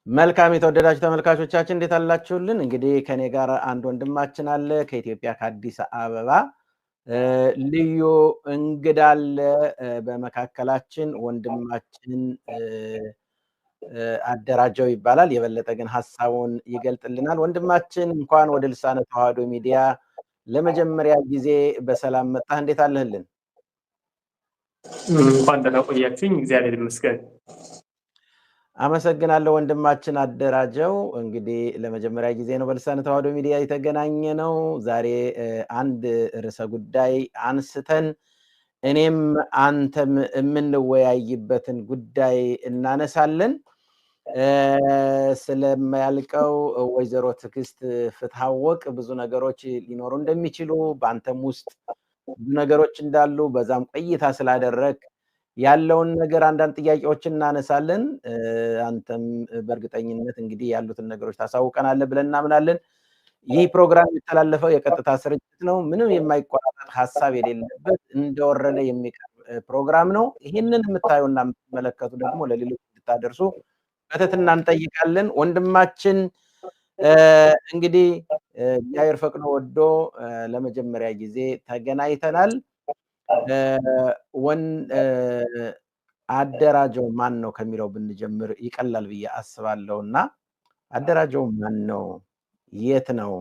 መልካም የተወደዳችሁ ተመልካቾቻችን እንዴት አላችሁልን? እንግዲህ ከኔ ጋር አንድ ወንድማችን አለ ከኢትዮጵያ ከአዲስ አበባ ልዩ እንግዳ አለ በመካከላችን ወንድማችን አደራጀው ይባላል። የበለጠ ግን ሐሳቡን ይገልጥልናል። ወንድማችን እንኳን ወደ ልሳነ ተዋህዶ ሚዲያ ለመጀመሪያ ጊዜ በሰላም መጣህ። እንዴት አለህልን? እንኳን ደህና ቆያችሁኝ። እግዚአብሔር ይመስገን። አመሰግናለሁ ወንድማችን አደራጀው። እንግዲህ ለመጀመሪያ ጊዜ ነው በልሳነ ተዋህዶ ሚዲያ የተገናኘ ነው። ዛሬ አንድ ርዕሰ ጉዳይ አንስተን እኔም አንተም የምንወያይበትን ጉዳይ እናነሳለን። ስለማያልቀው ወይዘሮ ትዕግስት ፍትሐወቅ ብዙ ነገሮች ሊኖሩ እንደሚችሉ በአንተም ውስጥ ብዙ ነገሮች እንዳሉ በዛም ቆይታ ስላደረግ ያለውን ነገር አንዳንድ ጥያቄዎችን እናነሳለን። አንተም በእርግጠኝነት እንግዲህ ያሉትን ነገሮች ታሳውቀናለህ ብለን እናምናለን። ይህ ፕሮግራም የሚተላለፈው የቀጥታ ስርጭት ነው። ምንም የማይቆራረጥ ሀሳብ የሌለበት እንደወረደ የሚቀርብ ፕሮግራም ነው። ይህንን የምታዩና የምትመለከቱ ደግሞ ለሌሎች እንድታደርሱ በትህትና እንጠይቃለን። ወንድማችን እንግዲህ እግዚአብሔር ፈቅዶ ወዶ ለመጀመሪያ ጊዜ ተገናኝተናል። አደራጀው ማን ነው ከሚለው ብንጀምር ይቀላል ብዬ አስባለሁና አደራጀው ማን ነው? የት ነው?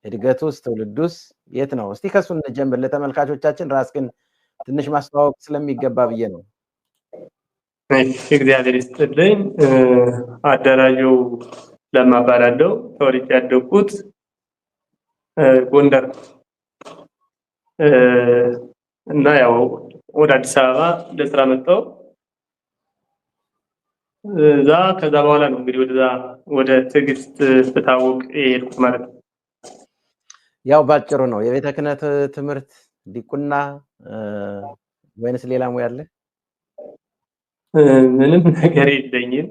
እድገቱስ ትውልዱስ የት ነው? እስቲ ከሱ እንጀምር። ለተመልካቾቻችን ራስህን ትንሽ ማስተዋወቅ ስለሚገባ ብዬ ነው። እግዚአብሔር ይስጥልኝ። አደራጀው ለማ እባላለሁ። ተወልጄ ያደግኩት ጎንደር እና ያው ወደ አዲስ አበባ ለስራ መጣሁ። ከዛ በኋላ ነው እንግዲህ ወደ ትዕግስት ፍትሐወቅ የሄድኩት ማለት ነው። ያው ባጭሩ ነው የቤተ ክህነት ትምህርት ዲቁና ወይንስ ሌላ ሙያ አለ? ምንም ነገር የለኝም።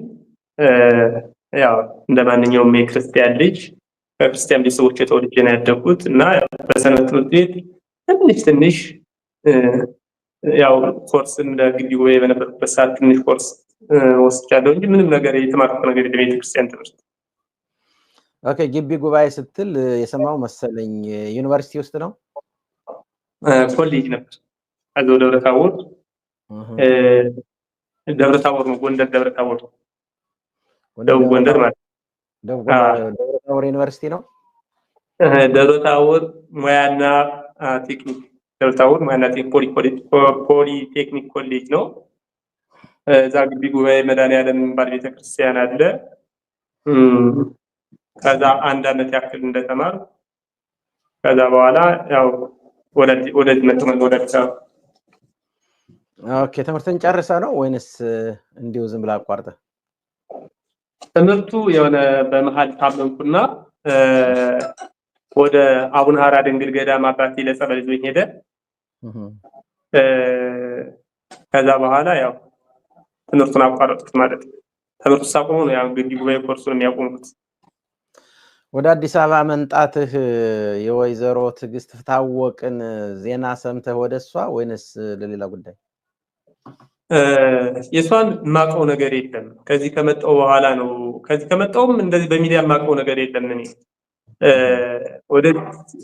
ያው እንደ ማንኛውም የክርስቲያን ልጅ ከክርስቲያን ቤተሰቦች ተወልጄ ነው ያደግኩት እና በሰንበት ትምህርት ቤት ትንሽ ያው ኮርስ እንደ ግቢ ጉባኤ በነበርኩበት ሰዓት ትንሽ ኮርስ ወስጃለሁ እንጂ ምንም ነገር የተማርኩት ነገር የለም። የቤተክርስቲያን ትምህርት። ኦኬ፣ ግቢ ጉባኤ ስትል የሰማው መሰለኝ ዩኒቨርሲቲ ውስጥ ነው? ኮሌጅ ነበር። አዘው ደብረ ታቦር ነው፣ ጎንደር ደብረ ታቦር ነው። ደቡብ ጎንደር ማለት ደቡብ ታቦር ዩኒቨርሲቲ ነው። ደብረ ታቦር ሙያና ቴክኒክ ደብረ ታቦር ሙያና ፖሊቴክኒክ ኮሌጅ ነው። እዛ ግቢ ጉባኤ መድኃኔዓለም የሚባል ቤተክርስቲያን አለ። ከዛ አንድ አመት ያክል እንደተማር ከዛ በኋላ ያው ወደዚህ መጥተን ወደ አዲስ አበባ። ኦኬ፣ ትምህርትን ጨርሰህ ነው ወይንስ እንዲሁ ዝም ብለህ አቋርጠህ? ትምህርቱ የሆነ በመሀል ታመምኩና ወደ አቡነ ሀራ ድንግል ገዳም አባቴ ለጸበል ይዞኝ ሄደ። ከዛ በኋላ ያው ትምህርቱን አቋረጥኩት ማለት ነው። ትምህርቱ ሳቆሙ ነው ያው ግቢ ጉባኤ ኮርሱን የሚያቆሙት። ወደ አዲስ አበባ መንጣትህ የወይዘሮ ትዕግስት ፍትሐወቅን ዜና ሰምተህ ወደ እሷ ወይንስ ለሌላ ጉዳይ? የሷን የማውቀው ነገር የለም። ከዚህ ከመጣሁ በኋላ ነው። ከዚህ ከመጣሁም እንደዚህ በሚዲያ የማውቀው ነገር የለም። እኔ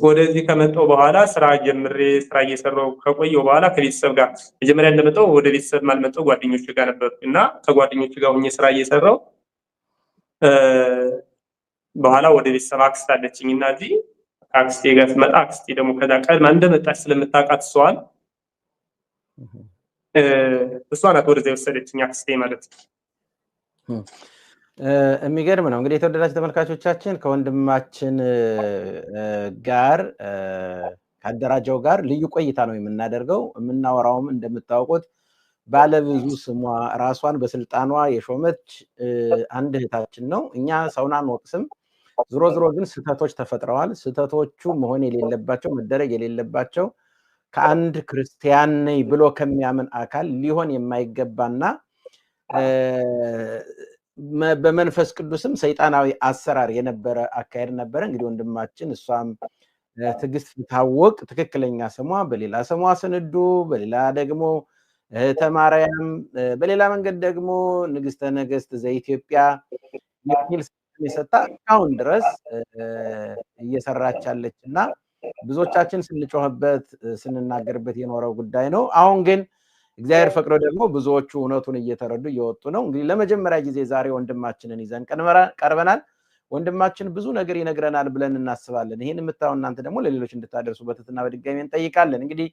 ወደዚህ ከመጣሁ በኋላ ስራ ጀምሬ ስራ እየሰራሁ ከቆየሁ በኋላ ከቤተሰብ ጋር መጀመሪያ እንደመጣሁ ወደ ቤተሰብ ማልመጣሁ ጓደኞች ጋር ነበር እና ከጓደኞች ጋር ሆኜ ስራ እየሰራሁ በኋላ ወደ ቤተሰብ አክስት አለችኝ እና እዚህ አክስቴ ጋር ስመጣ አክስቴ ደግሞ ከዛ ቀድማ እንደመጣች ስለምታውቃት እሷ ናት ወደዚያ የወሰደችኝ አክስቴ ማለት ነው። የሚገርም ነው። እንግዲህ የተወደዳችሁ ተመልካቾቻችን ከወንድማችን ጋር ከአደራጀው ጋር ልዩ ቆይታ ነው የምናደርገው። የምናወራውም እንደምታውቁት ባለብዙ ስሟ ራሷን በስልጣኗ የሾመች አንድ እህታችን ነው። እኛ ሰውን አንወቅስም። ዝሮ ግን ስህተቶች ተፈጥረዋል። ስህተቶቹ መሆን የሌለባቸው መደረግ የሌለባቸው ከአንድ ክርስቲያን ነኝ ብሎ ከሚያምን አካል ሊሆን የማይገባና በመንፈስ ቅዱስም ሰይጣናዊ አሰራር የነበረ አካሄድ ነበረ። እንግዲህ ወንድማችን እሷም ትዕግስት ፍትሐወቅ ትክክለኛ ስሟ፣ በሌላ ስሟ ስንዱ፣ በሌላ ደግሞ እህተ ማርያም፣ በሌላ መንገድ ደግሞ ንግስተ ነገስት ዘኢትዮጵያ የሚል ስም የሰጣ እስካሁን ድረስ እየሰራች ያለችና ብዙዎቻችን ስንጮህበት ስንናገርበት የኖረው ጉዳይ ነው። አሁን ግን እግዚአብሔር ፈቅዶ ደግሞ ብዙዎቹ እውነቱን እየተረዱ እየወጡ ነው። እንግዲህ ለመጀመሪያ ጊዜ ዛሬ ወንድማችንን ይዘን ቀርበናል። ወንድማችን ብዙ ነገር ይነግረናል ብለን እናስባለን። ይህን የምታዩ እናንተ ደግሞ ለሌሎች እንድታደርሱ በትህትና በድጋሚ እንጠይቃለን። እንግዲህ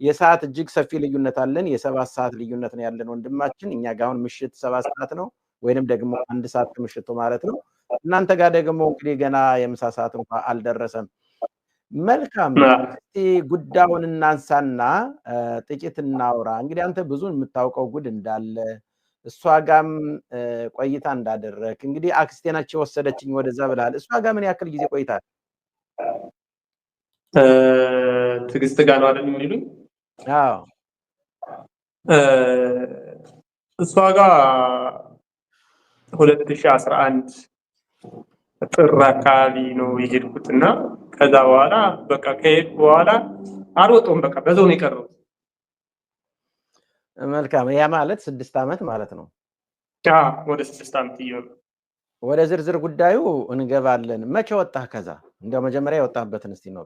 የሰዓት እጅግ ሰፊ ልዩነት አለን። የ7 ሰዓት ልዩነት ነው ያለን ወንድማችን። እኛ ጋር አሁን ምሽት 7 ሰዓት ነው፣ ወይንም ደግሞ 1 ሰዓት ከምሽቱ ማለት ነው። እናንተ ጋር ደግሞ እንግዲህ ገና የምሳ ሰዓት እንኳን አልደረሰም። መልካም፣ እስቲ ጉዳዩን እናንሳና ጥቂት እናውራ። እንግዲህ አንተ ብዙ የምታውቀው ጉድ እንዳለ እሷ ጋም ቆይታ እንዳደረክ እንግዲህ አክስቴ ናቸው የወሰደችኝ ወደዛ ብለሃል። እሷ ጋር ምን ያክል ጊዜ ቆይታል? ትዕግስት ጋር ነው አይደል የሚሉኝ? አዎ፣ እሷ ጋር 2011 ጥር አካባቢ ነው የሄድኩት እና ከዛ በኋላ በቃ ከሄድኩ በኋላ አልወጣሁም። በቃ በዛው ነው የቀረሁት። መልካም። ያ ማለት 6 ዓመት ማለት ነው። ወደ 6 ዓመት ይሆናል። ወደ ዝርዝር ጉዳዩ እንገባለን። መቼ ወጣህ? ከዛ እንደው መጀመሪያ የወጣህበትን እስቲ ነው።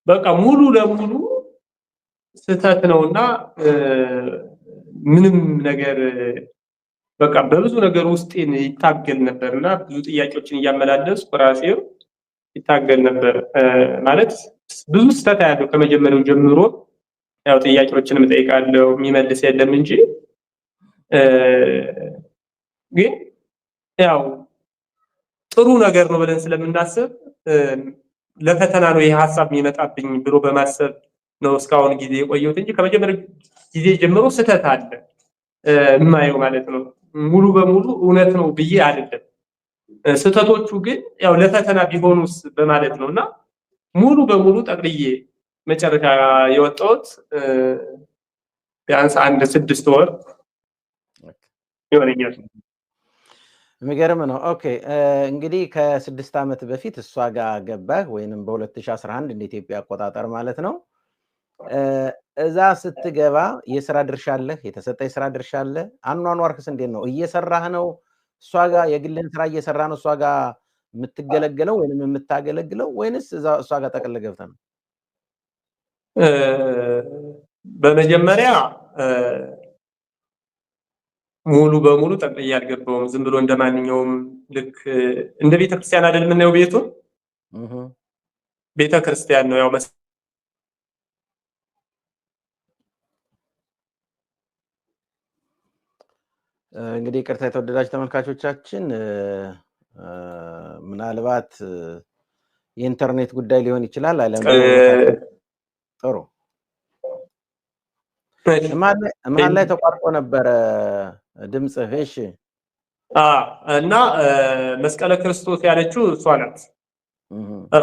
በቃ ሙሉ ለሙሉ ስህተት ነውና ምንም ነገር በቃ በብዙ ነገር ውስጤን ይታገል ነበርና ብዙ ጥያቄዎችን እያመላለስኩ ራሴው ይታገል ነበር። ማለት ብዙ ስህተት ያለው ከመጀመሪያው ጀምሮ ያው ጥያቄዎችንም እጠይቃለሁ፣ የሚመልስ የለም እንጂ ግን ያው ጥሩ ነገር ነው ብለን ስለምናስብ ለፈተና ነው ይሄ ሀሳብ የሚመጣብኝ ብሎ በማሰብ ነው እስካሁን ጊዜ የቆየሁት እንጂ ከመጀመሪያው ጊዜ ጀምሮ ስህተት አለ የማየው ማለት ነው። ሙሉ በሙሉ እውነት ነው ብዬ አይደለም። ስህተቶቹ ግን ያው ለፈተና ቢሆኑስ በማለት ነውና ሙሉ በሙሉ ጠቅልዬ መጨረሻ የወጣሁት ቢያንስ 6 ወር ይሆነኛል። የሚገርም ነው። ኦኬ፣ እንግዲህ ከ6 ዓመት በፊት እሷ ጋር ገባህ ወይንም በ2011 እንደ ኢትዮጵያ አቆጣጠር ማለት ነው። እዛ ስትገባ የስራ ድርሻ አለህ? የተሰጠ የስራ ድርሻ አለ? አኗኗርክስ እንዴት ነው? እየሰራህ ነው? እሷ ጋር የግልን ስራ እየሰራ ነው እሷ ጋር የምትገለገለው ወይንም የምታገለግለው ወይንስ እሷ ጋር ጠቅልለህ ገብተህ ነው? በመጀመሪያ ሙሉ በሙሉ ጠቅልዬ አልገባሁም። ዝም ብሎ እንደማንኛውም ልክ እንደ ቤተክርስቲያን አይደል የምናየው ቤቱን ቤተክርስቲያን ነው ያው እንግዲህ ቅርታ የተወደዳችሁ ተመልካቾቻችን ምናልባት የኢንተርኔት ጉዳይ ሊሆን ይችላል። አይለም ጥሩ መሀል ላይ ተቋርጦ ነበረ ድምፅህ። እሺ። እና መስቀለ ክርስቶስ ያለችው እሷ ናት።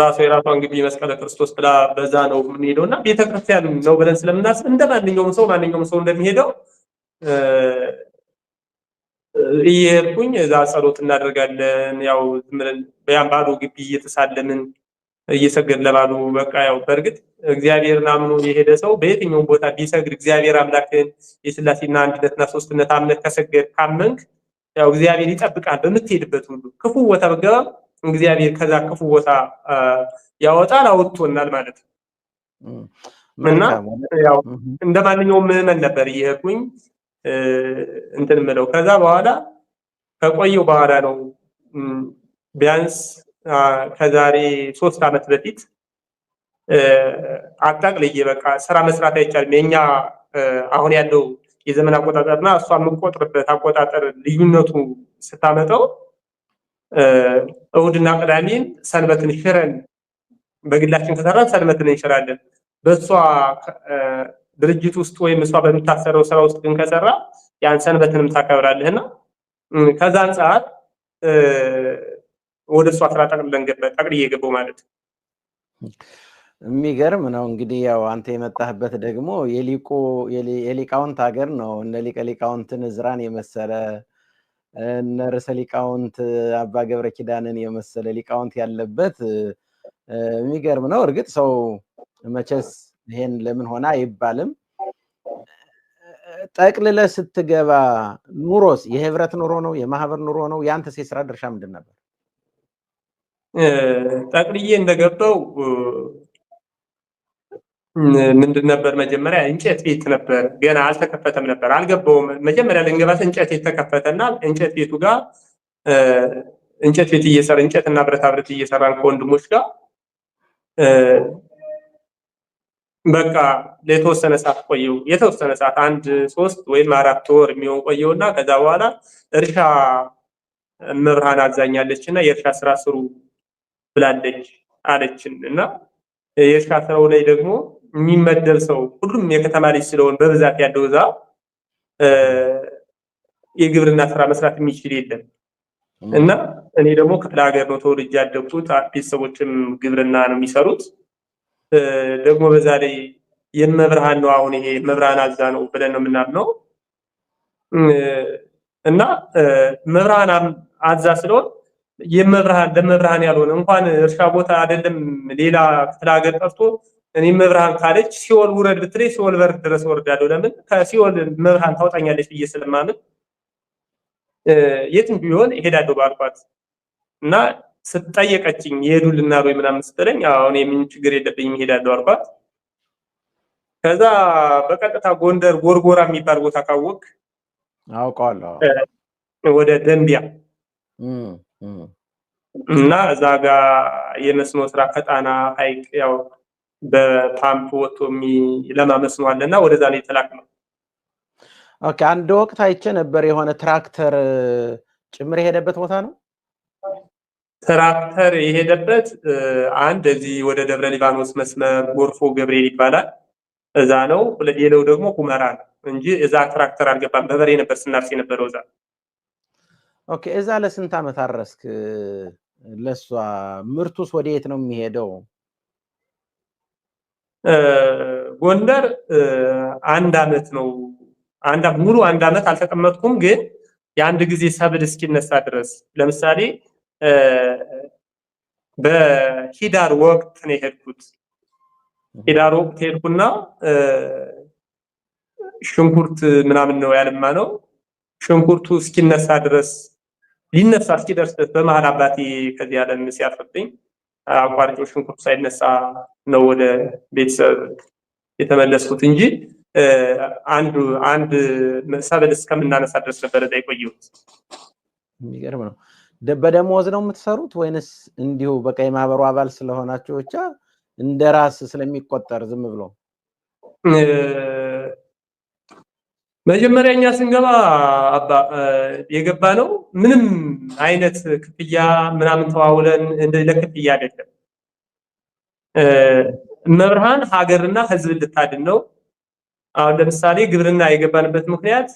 ራሱ የራሷን ግቢ መስቀለ ክርስቶስ ብላ በዛ ነው የምንሄደው እና ቤተክርስቲያን ነው ብለን ስለምናስብ እንደ ማንኛውም ሰው እንደሚሄደው እየሄድኩኝ እዛ ጸሎት እናደርጋለን። ያው ዝም ብለን ያን ባዶ ግቢ እየተሳለምን እየሰገድ ለባሉ በቃ ያው በእርግጥ እግዚአብሔርን አምኖ የሄደ ሰው በየትኛውም ቦታ ቢሰግድ እግዚአብሔር አምላክን የሥላሴና አንድነትና ሶስትነት አምነህ ከሰገድ ካመንክ ያው እግዚአብሔር ይጠብቃል በምትሄድበት ሁሉ። ክፉ ቦታ በገባም እግዚአብሔር ከዛ ክፉ ቦታ ያወጣል፣ አውጥቶናል ማለት ነው። እና ያው እንደማንኛውም ምዕመን ነበር እየሄድኩኝ እንትን ምለው። ከዛ በኋላ ከቆየው በኋላ ነው ቢያንስ ከዛሬ 3 ዓመት በፊት አጣቅልዬ በቃ ስራ መስራት አይቻልም። የኛ አሁን ያለው የዘመን አቆጣጠርና እሷ የምንቆጥርበት አቆጣጠር ልዩነቱ ስታመጣው እሁድና ቅዳሜን ሰንበትን ሽረን በግላችን ከሰራን ሰንበትን እንሽራለን። በእሷ ድርጅት ውስጥ ወይም እሷ በምታሰረው ስራ ውስጥ ግን ከሰራ ያን ሰንበትንም ታከብራለህና ከዛ አንፃር ወደ እሷ ስራ ጠቅልዬ ገባሁ ማለት ነው። የሚገርም ነው። እንግዲህ ያው አንተ የመጣህበት ደግሞ የሊቃውንት ሀገር ነው። እነ ሊቀ ሊቃውንትን ዕዝራን የመሰለ እነ ርዕሰ ሊቃውንት አባ ገብረ ኪዳንን የመሰለ ሊቃውንት ያለበት የሚገርም ነው። እርግጥ ሰው መቼስ ይሄን ለምን ሆነ አይባልም። ጠቅልለ ስትገባ ኑሮስ የህብረት ኑሮ ነው የማህበር ኑሮ ነው? ያንተስ የስራ ድርሻ ምንድን ነበር? ጠቅልዬ እንደገባው ምንድን ነበር መጀመሪያ እንጨት ቤት ነበር። ገና አልተከፈተም ነበር፣ አልገባውም። መጀመሪያ ልንገባ እንጨት ቤት ተከፈተና እንጨት ቤቱ ጋር እንጨት ቤት እየሰራ እንጨትና ብረታ ብረት እየሰራን ከወንድሞች ጋር በቃ ለተወሰነ ሰዓት ቆየው። የተወሰነ ሰዓት 1 3 ወይም 4 ወር የሚሆን ቆየውና ከዛ በኋላ እርሻ መብርሃን አዛኛለችና የእርሻ ስራ ስሩ ብላለች አለችን። እና የእርሻ ስራው ላይ ደግሞ የሚመደብ ሰው ሁሉም የከተማ ልጅ ስለሆነ በብዛት ያለው እዛ የግብርና ስራ መስራት የሚችል የለም። እና እኔ ደግሞ ክፍለ ሀገር ነው ተወልጄ ያደግኩት። ቤተሰቦችም ግብርና ነው የሚሰሩት። ደግሞ በዛ ላይ የመብርሃን ነው። አሁን ይሄ መብርሃን አዛ ነው ብለን ነው የምናምነው። እና መብርሃን አዛ ስለሆነ የመብርሃን ለመብርሃን ያልሆነ እንኳን እርሻ ቦታ አይደለም ሌላ ክፍለ ሀገር ጠርቶ እኔ መብርሃን ካለች ሲኦል ውረድ ብትለኝ ሲኦል በር ድረስ ወርዳለሁ። ለምን ከሲኦል መብርሃን ታውጣኛለች ብዬ ስለማምን የትም ቢሆን እሄዳለሁ ባልኳት። እና ስትጠየቀችኝ ይሄዱልና ወይ ምናምን ስትለኝ አሁን የምን ችግር የለብኝም እሄዳለሁ አልኳት። ከዛ በቀጥታ ጎንደር ጎርጎራ የሚባል ቦታ ካወቅ አውቀዋለሁ። ወደ ደንቢያ እና እዛ ጋር የመስኖ ስራ ከጣና ሐይቅ ያው በፓምፕ ወጥቶ የሚለማ መስኖ አለና ወደዛ ነው የተላክነው። ኦኬ። አንድ ወቅት አይቼ ነበር የሆነ ትራክተር ጭምር የሄደበት ቦታ ነው። ትራክተር የሄደበት አንድ እዚህ ወደ ደብረ ሊባኖስ መስመር ጎርፎ ገብርኤል ይባላል እዛ ነው። ሌላው ደግሞ ሁመራ ነው እንጂ እዛ ትራክተር አልገባም። በበሬ ነበር ስናርስ የነበረው እዛ። ኦኬ። እዛ ለስንት ዓመት አረስክ? ለሷ ምርቱስ ወዴት ነው የሚሄደው? ጎንደር 1 ዓመት ነው። ሙሉ 1 ዓመት አልተቀመጥኩም፣ ግን የአንድ ጊዜ ሰብል እስኪነሳ ድረስ ለምሳሌ በሂዳር ወቅት ነው የሄድኩት። ሂዳር ወቅት ሄድኩና ሽንኩርት ምናምን ነው ያለማ ነው። ሽንኩርቱ እስኪነሳ ድረስ ሊነሳ እስኪደርስ በመሀል አባቴ ከዚህ ዓለም ሲያርፍብኝ አቋርጬ ሽንኩርቱ ሳይነሳ ነው ወደ ቤተሰብ የተመለስኩት እንጂ አንድ ሰብል እስከምናነሳ ድረስ ነበር እዛ የቆየሁት። የሚገርም ነው። በደሞዝ ነው የምትሰሩት ወይንስ እንዲሁ በቃ የማህበሩ አባል ስለሆናችሁ ብቻ እንደ ራስ ስለሚቆጠር ዝም ብሎ? መጀመሪያኛ ስንገባ የገባ ነው ምንም አይነት ክፍያ ምናምን ተዋውለን ለክፍያ አይደለም። መብርሃን ሀገርና ሕዝብ ልታድን ነው። አሁን ለምሳሌ ግብርና የገባንበት ምክንያት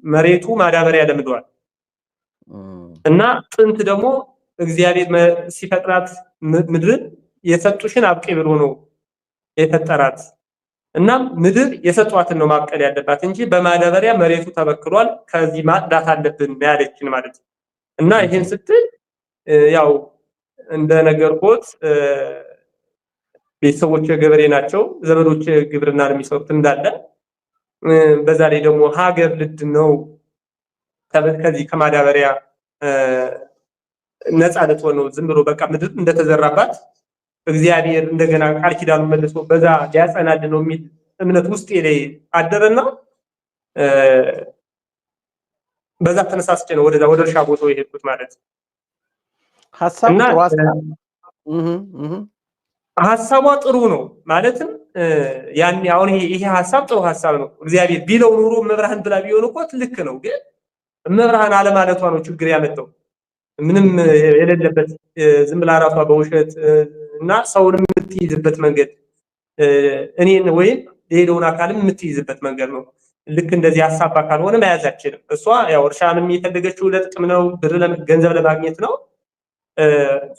መሬቱ ማዳበሪያ ለምዷል እና ጥንት ደግሞ እግዚአብሔር ሲፈጥራት ምድርን የሰጡሽን አብቂ ብሎ ነው የፈጠራት። እና ምድር የሰጧትን ነው ማብቀል ያለባት እንጂ በማዳበሪያ መሬቱ ተበክሏል፣ ከዚህ ማጽዳት አለብን ያለችን ማለት ነው። እና ይሄን ስትል ያው እንደነገርኩት ቤተሰቦች ገበሬ ናቸው፣ ዘመዶች ግብርና የሚሰሩት እንዳለ በዛ ላይ ደግሞ ሀገር ልድ ነው ከዚህ ከማዳበሪያ ነፃ ልትሆን ነው። ዝም ብሎ በቃ ምድር እንደተዘራባት እግዚአብሔር እንደገና ቃል ኪዳኑ መልሶ በዛ ሊያጸናልን ነው የሚል እምነት ውስጤ ላይ አደረና በዛ ተነሳስቼ ነው ወደ እርሻ ቦታው የሄድኩት ማለት ነው። ሀሳቧ ጥሩ ነው ማለትም ያኔ አሁን ይሄ ሀሳብ ጥሩ ሀሳብ ነው። እግዚአብሔር ቢለው ኑሮ መብርሃን ብላ ቢሆን እኮ ልክ ነው። ግን መብርሃን አለማለቷ ነው ችግር ያመጣው። ምንም የሌለበት ዝም ብላ ራሷ በውሸት እና ሰውን የምትይዝበት መንገድ እኔን ወይም ሌላውን አካልም የምትይዝበት መንገድ ነው። ልክ እንደዚህ ሀሳብ ካልሆነ መያዝ አትችልም። እሷ ያው እርሻንም የፈለገችው ለጥቅም ነው፣ ገንዘብ ለማግኘት ነው።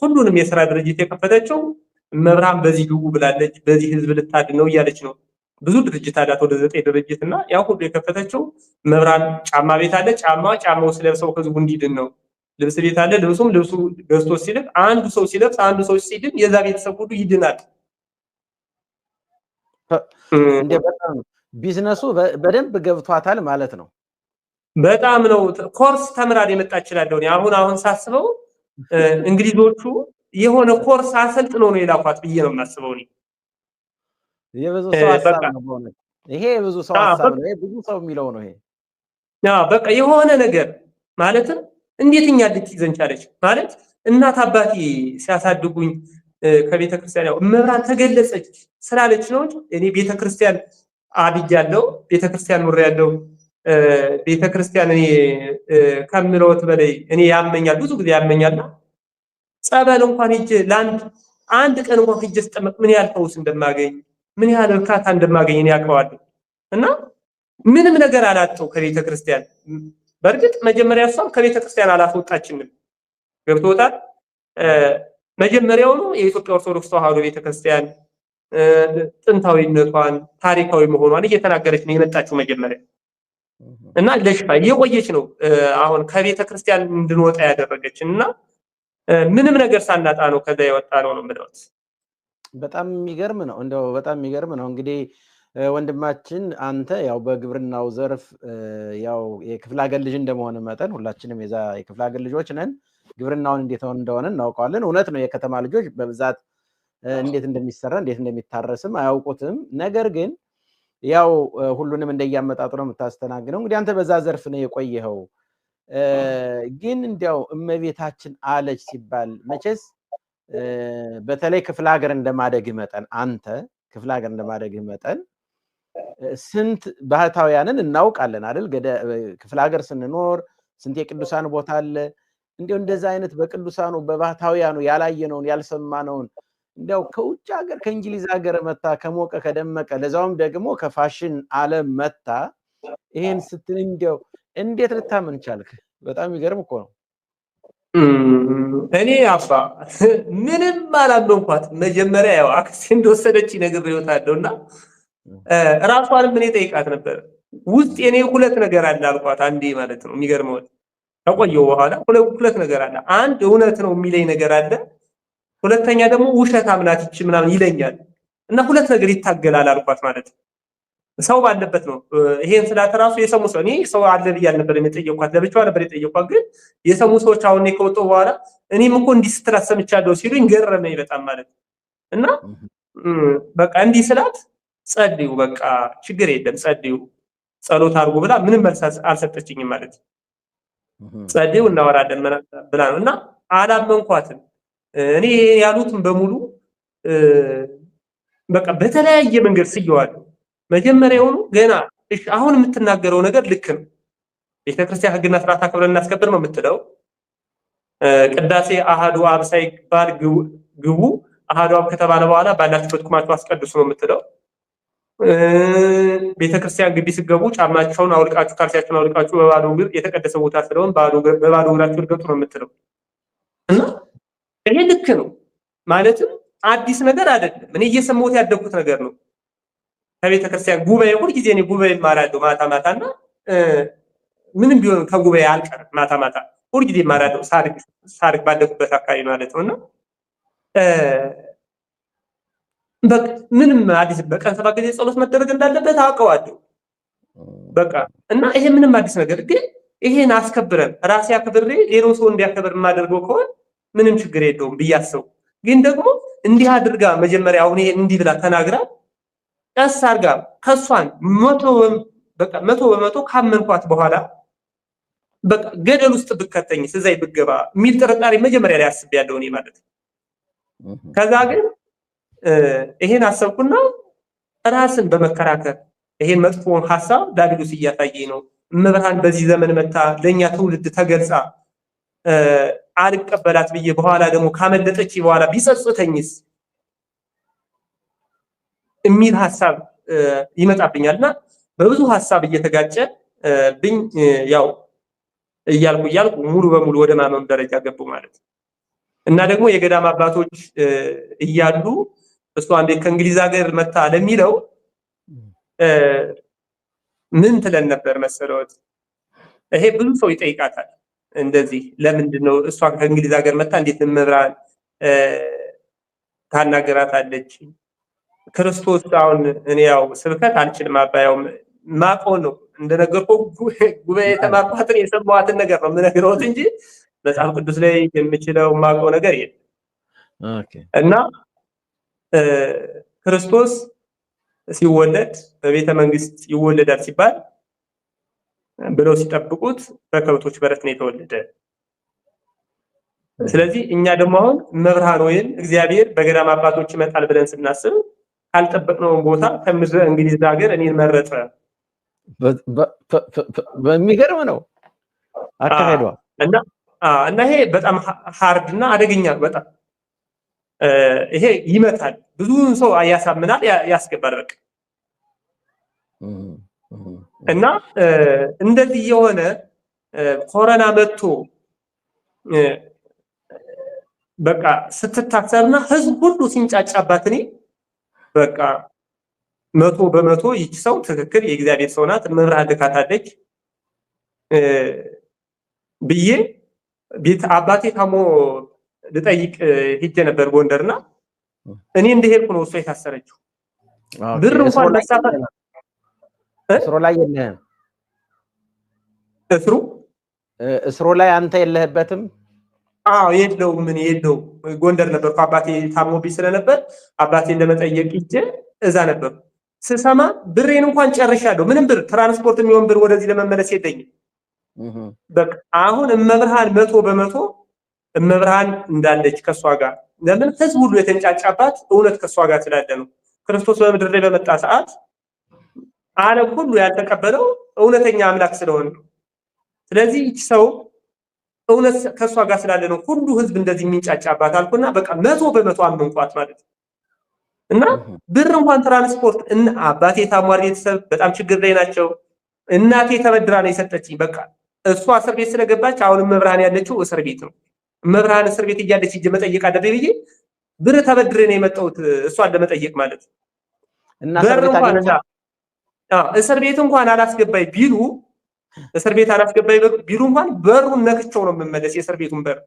ሁሉንም የስራ ድርጅት የከፈተችው መብርሃን በዚህ ግቡ ብላለች፣ በዚህ ህዝብ ልታድን ነው እያለች ነው። ብዙ ድርጅት አላት፣ ወደ 9 ድርጅት እና ያው ሁሉ የከፈተችው መብርሃን ጫማ ቤት አለ፣ ጫማው ሲለብሰው ህዝቡ እንዲድን ነው። ልብስ ቤት አለ፣ ልብሱ ገዝቶ ሲልብ አንዱ ሰው ሲለብስ አንዱ ሰው ሲድን የዛ ቤተሰብ ሁሉ ይድናል። ቢዝነሱ በደንብ ገብቷታል ማለት ነው። በጣም ነው ኮርስ ተምራል የመጣችላለሁ። አሁን ሳስበው እንግሊዞቹ የሆነ ኮርስ አሰልጥነው ነው የላኳት ብዬ ነው የማስበው። የብዙ ሰው ሐሳብ ነው በእውነት ይሄ የብዙ ሰው ሐሳብ ነው። ይሄ ብዙ ሰው የሚለው ነው። ይሄ በቃ የሆነ ነገር ማለትም እንዴት እኛ ልትይዘን ቻለች ማለት እናት አባቴ ሲያሳድጉኝ ከቤተክርስቲያን ያው መብራት ተገለጸች ስላለች ነው እንጂ እኔ ቤተክርስቲያን አድጃለሁ፣ ቤተክርስቲያን ኑሬያለሁ። ቤተክርስቲያን እኔ ከምለውት በላይ እኔ ያመኛል፣ ብዙ ጊዜ ያመኛልና ጸበል እንኳን ሂጅ አንድ ቀን እንኳን ሂጅ ስጠመቅ ምን ያህል ፈውስ እንደማገኝ ምን ያህል እርካታ እንደማገኝ እኔ ያውቀዋለሁ። እና ምንም ነገር አላጣው ከቤተክርስቲያን። በእርግጥ መጀመሪያ እሷም ከቤተክርስቲያን አላስወጣችንም፣ ገብቶታል። መጀመሪያውኑ የኢትዮጵያ ኦርቶዶክስ ተዋሕዶ ቤተክርስቲያን ጥንታዊነቷን ታሪካዊ መሆኗን እየተናገረች ነው የመጣችው መጀመሪያ እና ለሽፋ እየቆየች ነው አሁን ከቤተክርስቲያን እንድንወጣ ያደረገችን እና ምንም ነገር ሳናጣ ነው ከዛ የወጣ ነው የምለው። በጣም የሚገርም ነው። እንደው በጣም የሚገርም ነው። እንግዲህ ወንድማችን አንተ ያው በግብርናው ዘርፍ ያው የክፍለ ሀገር ልጅ እንደመሆነ መጠን ሁላችንም የዛ የክፍለ ሀገር ልጆች ነን። ግብርናውን እንዴት እንደሆነ እናውቀዋለን። እውነት ነው የከተማ ልጆች በብዛት እንዴት እንደሚሰራ እንዴት እንደሚታረስም አያውቁትም። ነገር ግን ያው ሁሉንም እንደያመጣጡ ነው የምታስተናግደው። እንግዲህ አንተ በዛ ዘርፍ ነው የቆየኸው። ግን እንዲያው እመቤታችን አለች ሲባል መቼስ በተለይ ክፍለ ሀገር እንደማደግህ መጠን አንተ ክፍለ ሀገር እንደማደግህ መጠን ስንት ባህታውያንን እናውቃለን አይደል? ክፍለ ሀገር ስንኖር ስንት የቅዱሳን ቦታ አለ። እንዲያው እንደዛ አይነት በቅዱሳኑ በባህታውያኑ ያላየነውን ያልሰማነውን እንዲያው ከውጭ ሀገር ከእንግሊዝ ሀገር መታ ከሞቀ ከደመቀ ለዛውም ደግሞ ከፋሽን ዓለም መታ ይሄን ስትል እንዲያው እንዴት ልታምን ቻልክ? በጣም ይገርም እኮ ነው። እኔ አባ ምንም አላመንኳት። መጀመሪያ ያው አክስቴ እንደወሰደች ነግሬዎታለሁ እና ራሷንም እኔ ጠይቃት ነበር። ውስጥ የኔ ሁለት ነገር አለ አልኳት አንዴ ማለት ነው። የሚገርመው ከቆየው በኋላ ሁለት ነገር አለ። አንድ እውነት ነው የሚለኝ ነገር አለ፣ ሁለተኛ ደግሞ ውሸት አምናት ይች ምናምን ይለኛል እና ሁለት ነገር ይታገላል አልኳት ማለት ነው። ሰው ባለበት ነው ይሄን ስላት ራሱ የሰሙ ሰው እኔ ሰው አለ ብዬ አልነበረም የጠየኳት፣ ለብቻዋ ነበር የጠየኳት። ግን የሰሙ ሰዎች አሁን እኔ ከወጣሁ በኋላ እኔም እኮ እንዲህ ስትላት ሰምቻለሁ ሲሉኝ ገረመኝ በጣም ማለት ነው። እና በቃ እንዲህ ስላት ጸልዩ፣ በቃ ችግር የለም ጸልዩ፣ ጸሎት አድርጉ ብላ ምንም መልስ አልሰጠችኝም ማለት ነው። ጸልዩ እናወራለን ብላ ነው እና አላመንኳትም። እኔ ያሉትን በሙሉ በቃ በተለያየ መንገድ ስየዋለሁ። መጀመሪያውኑ ገና እሺ አሁን የምትናገረው ነገር ልክ ነው፣ ቤተክርስቲያን ሕግና ስርዓት አክብረን እናስከብር ነው የምትለው። ቅዳሴ አሃዱ አብ ሳይባል ግቡ፣ አሃዱ አብ ከተባለ በኋላ ባላችሁበት ቁማችሁ አስቀድሱ ነው የምትለው። ቤተክርስቲያን ግቢ ስገቡ ጫማችሁን አውልቃችሁ ካልሲያችሁን አውልቃችሁ በባዶ እግር የተቀደሰ ቦታ ስለሆነ በባዶ እግራችሁ እርገጡ ነው የምትለው። እና ይሄ ልክ ነው ማለትም አዲስ ነገር አይደለም። እኔ እየሰማሁት ያደግኩት ነገር ነው። ከቤተክርስቲያን ጉባኤ ሁልጊዜ እኔ ጉባኤ እማራለሁ ማታ ማታ እና ምንም ቢሆን ከጉባኤ አልቀርም። ማታ ማታ ሁልጊዜ እማራለሁ ሳርግ ባደኩበት አካባቢ ማለት ነው። እና በቃ ምንም አዲስ በቀን 7 ጊዜ ጸሎት መደረግ እንዳለበት አውቀዋለሁ። በቃ እና ይሄ ምንም አዲስ ነገር ግን ይሄን አስከብረን ራሴ አክብሬ ሌላው ሰው እንዲያከብር የማደርገው ከሆነ ምንም ችግር የለውም ብዬ አሰብኩ። ግን ደግሞ እንዲህ አድርጋ መጀመሪያ አሁን ይሄ እንዲህ ብላ ተናግራ ቀስ አድርጋ ከሷን 100% ካመንኳት በኋላ በቃ ገደል ውስጥ ብከተኝስ እዛ ብገባ የሚል ጥርጣሬ መጀመሪያ ላይ አስቤያለሁ እኔ ማለት ነው። ከዛ ግን ይሄን አሰብኩና ራስን በመከራከር ይሄን መጥፎውን ሐሳብ ዳቢሎስ እያሳየኝ ነው፣ እመብርሃን በዚህ ዘመን መታ ለኛ ትውልድ ተገልጻ አልቀበላት ብዬ በኋላ ደግሞ ካመለጠች በኋላ ቢጸጽተኝስ የሚል ሐሳብ ይመጣብኛልና በብዙ ሐሳብ እየተጋጨ ብኝ ያው እያልኩ ሙሉ በሙሉ ወደ ማመን ደረጃ ገቡ ማለት ነው። እና ደግሞ የገዳም አባቶች እያሉ እሷ እንዴት ከእንግሊዝ ሀገር መታ ለሚለው ምን ትለን ነበር መሰለዎት? ይሄ ብዙ ሰው ይጠይቃታል እንደዚህ ለምንድን ነው እሷ ከእንግሊዝ ሀገር መታ እንዴት እመብርሃን ታናገራታለች? ክርስቶስ አሁን እኔ ያው ስብከት አልችልም አባያው ማቆ ነው እንደነገርኩህ ጉባኤ የተማርኳትን የሰማኋትን ነገር ነው የምነግረውት እንጂ መጽሐፍ ቅዱስ ላይ የምችለው ማቆ ነገር የለም። እና ክርስቶስ ሲወለድ በቤተ መንግስት ይወለዳል ሲባል ብለው ሲጠብቁት በከብቶች በረት ነው የተወለደ። ስለዚህ እኛ ደግሞ አሁን መብርሃን ወይም እግዚአብሔር በገዳም አባቶች ይመጣል ብለን ስናስብ ካልጠበቅነው ቦታ ከምድረ እንግሊዝ ሀገር እኔን መረጠ። በሚገርም ነው አካሄዷ እና ይሄ በጣም ሃርድ እና አደገኛ በጣም ይሄ ይመታል፣ ብዙውን ሰው ያሳምናል፣ ያስገባል በቃ እና እንደዚህ የሆነ ኮሮና መጥቶ በቃ ስትታሰርና ህዝብ ሁሉ ሲንጫጫባት እኔ በቃ 100% ይቺ ሰው ትክክል የእግዚአብሔር ሰው ናት መብርሃን ልካታለች ብዬ ቤት አባቴ ታሞ ልጠይቅ ሄጄ ነበር ጎንደርና እኔ እንደሄድኩ ነው እሷ የታሰረችው። ብር እንኳን መሳፈር እስሩ ላይ የለህም? እስሩ ላይ አንተ የለህበትም? የለውም። ምን የለው ጎንደር ነበርኩ አባቴ ታሞብኝ ስለነበር አባቴን ለመጠየቅ ሂጄ እዛ ነበር። ስሰማ ብሬን እንኳን ጨርሻለሁ። ምንም ብር ትራንስፖርት የሚሆን ብር ወደዚህ ለመመለስ የለኝም። በቃ አሁን እመብርሃን 100% እመብርሃን እንዳለች ከሷ ጋር ለምን ህዝብ ሁሉ የተንጫጫባት እውነት ከሷ ጋር ስላለ ነው። ክርስቶስ በምድር ላይ በመጣ ሰዓት ዓለም ሁሉ ያልተቀበለው እውነተኛ አምላክ ስለሆነ ነው። ስለዚህ እቺ ሰው እውነት ከሷ ጋር ስላለ ነው ሁሉ ህዝብ እንደዚህ የሚንጫጫባት አልኩና በቃ 100% አመንኳት ማለት ነው። እና ብር እንኳን ትራንስፖርት እና አባቴ ታሟሪ ቤተሰብ በጣም ችግር ላይ ናቸው። እናቴ ተበድራ ነው የሰጠችኝ። በቃ እሷ እስር ቤት ስለገባች አሁን መብርሃን ያለችው እስር ቤት ነው። መብርሃን እስር ቤት እያለች እጅ መጠየቅ አለብኝ ብዬ ብር ተበድሬ ነው የመጣሁት እሷን ለመጠየቅ ማለት ነው። እና እስር ቤት እንኳን አላስገባይ ቢሉ እስር ቤት አላስገባይ ቢሉ እንኳን በሩን ነክቸው ነው የምመለስ የእስር ቤቱን በር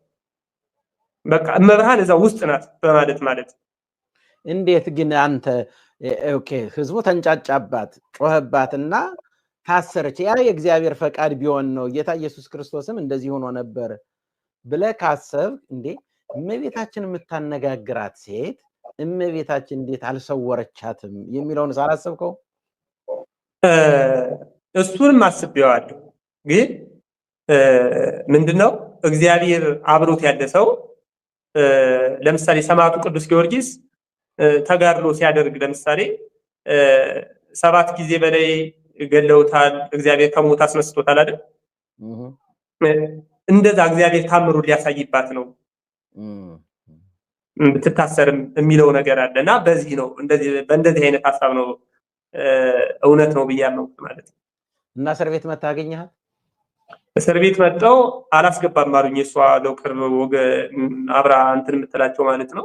በቃ መብርሃን እዛ ውስጥ ናት በማለት ማለት። እንዴት ግን አንተ ኦኬ ህዝቡ ተንጫጫባት ጮህባትና ታሰረች፣ ያ የእግዚአብሔር ፈቃድ ቢሆን ነው ጌታ ኢየሱስ ክርስቶስም እንደዚህ ሆኖ ነበር ብለህ ካሰብክ እንዴ እመቤታችን የምታነጋግራት ሴት እመቤታችን እንዴት አልሰወረቻትም የሚለውን ሳላሰብከው? እሱንም አስቤዋለሁ። ግን ምንድነው እግዚአብሔር አብሮት ያለ ሰው ለምሳሌ ሰማዕቱ ቅዱስ ጊዮርጊስ ተጋድሎ ሲያደርግ ለምሳሌ 7 ጊዜ በላይ ገለውታል፣ እግዚአብሔር ከሞት አስነስቶታል አይደል? እንደዛ እግዚአብሔር ታምሩን ሊያሳይባት ነው ብትታሰርም የሚለው ነገር አለና በዚህ ነው እንደዚህ በእንደዚህ አይነት ሐሳብ ነው እውነት ነው ብያለሁ ማለት ነው። እና እስር ቤት መጣ አገኘሃል? እስር ቤት መጣው አላስገባም አሉኝ። እሷ ለቅርብ ወገ አብራ እንትን የምትላቸው ማለት ነው።